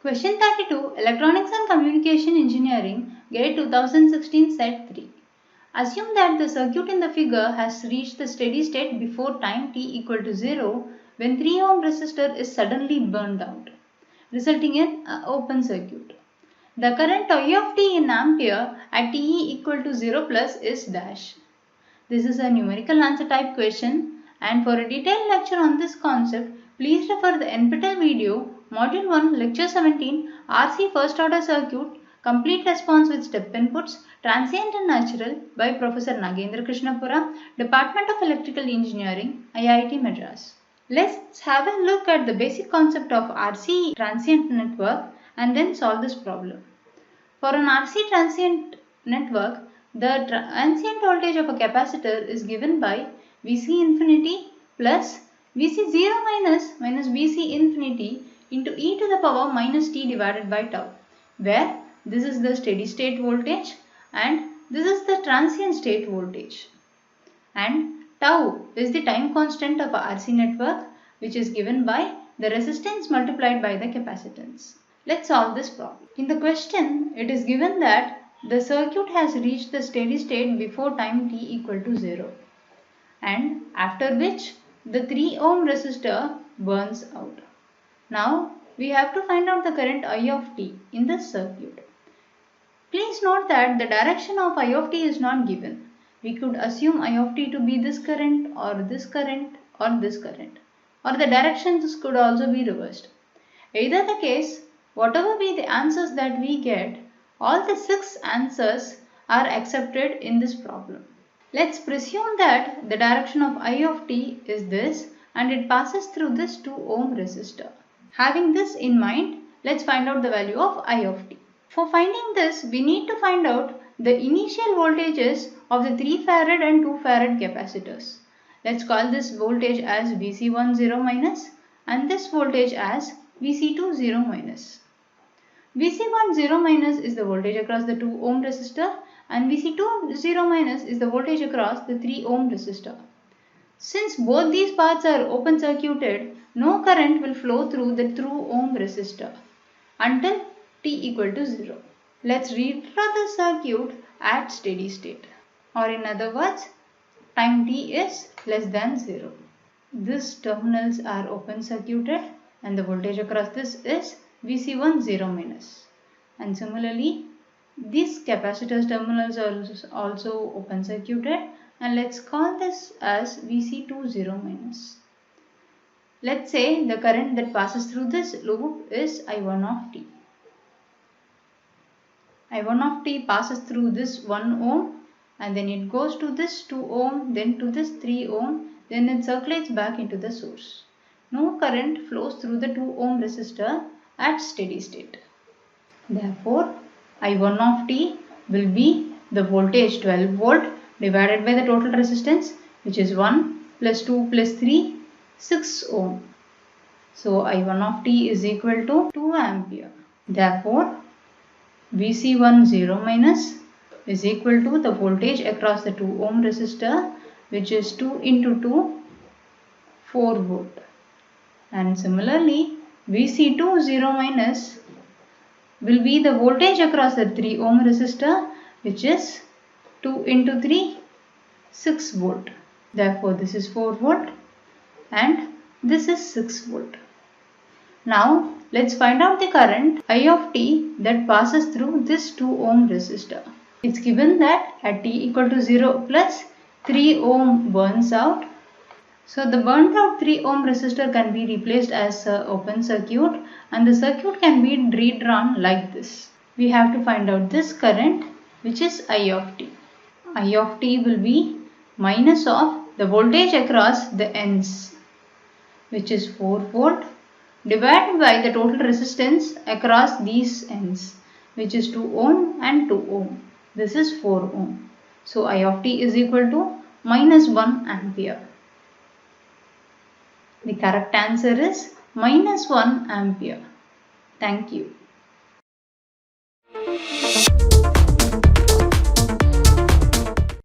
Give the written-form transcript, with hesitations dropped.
Question 32, Electronics and Communication Engineering, Grade 2016, Set 3. Assume that the circuit in the figure has reached the steady state before time t equal to 0 when 3 ohm resistor is suddenly burned out, resulting in an open circuit. The current I of t in ampere at t equal to 0 plus is dash. This is a numerical answer type question, and for a detailed lecture on this concept, please refer the NPTEL video Module 1 Lecture 17 RC First Order Circuit Complete Response with Step Inputs Transient and Natural by Professor Nagendra Krishnapura, Department of Electrical Engineering, IIT Madras. Let's have a look at the basic concept of RC transient network and then solve this problem. For an RC transient network, the transient voltage of a capacitor is given by Vc infinity plus Vc0 minus Vc infinity into e to the power minus t divided by tau, where this is the steady state voltage and this is the transient state voltage. And tau is the time constant of a RC network, which is given by the resistance multiplied by the capacitance. Let's solve this problem. In the question, it is given that the circuit has reached the steady state before time t equal to 0, and after which the 3 ohm resistor burns out. Now we have to find out the current I of t in this circuit. Please note that the direction of I of t is not given. We could assume I of t to be this current or this current or this current, or the directions could also be reversed. Either the case, whatever be the answers that we get, all the 6 answers are accepted in this problem. Let's presume that the direction of I of t is this and it passes through this 2 ohm resistor. Having this in mind, let's find out the value of I of t. For finding this, we need to find out the initial voltages of the 3 farad and 2 farad capacitors. Let's call this voltage as Vc1 0 minus and this voltage as Vc2 0 minus. Vc1 0 minus is the voltage across the 2 ohm resistor and Vc2 0 minus is the voltage across the 3 ohm resistor. Since both these paths are open circuited, no current will flow through the 2 ohm resistor until t equal to 0. Let's redraw the circuit at steady state, or in other words, time t is less than 0. These terminals are open circuited and the voltage across this is Vc1 0 minus, and similarly these capacitors terminals are also open circuited, and let's call this as Vc2 0 minus. Let's say the current that passes through this loop is I1 of t. I1 of t passes through this 1 ohm and then it goes to this 2 ohm, then to this 3 ohm, then it circulates back into the source. No current flows through the 2 ohm resistor at steady state. Therefore, I1 of t will be the voltage 12 volt divided by the total resistance, which is 1 plus 2 plus 3, 6 ohm. So I1 of t is equal to 2 ampere. Therefore, Vc1 0 minus is equal to the voltage across the 2 ohm resistor, which is 2 into 2, 4 volt. And similarly, Vc2 0 minus will be the voltage across the 3 ohm resistor, which is 2 into 3, 6 volt. Therefore, this is 4 volt and this is 6 volt. Now, let's find out the current I of t that passes through this 2 ohm resistor. It's given that at t equal to 0 plus 3 ohm burns out. So the burnt out 3 ohm resistor can be replaced as an open circuit and the circuit can be redrawn like this. We have to find out this current, which is I of t. I of t will be minus of the voltage across the ends, which is 4 volt, divided by the total resistance across these ends, which is 2 ohm and 2 ohm. This is 4 ohm. So I of t is equal to minus 1 ampere. The correct answer is minus 1 ampere. Thank you.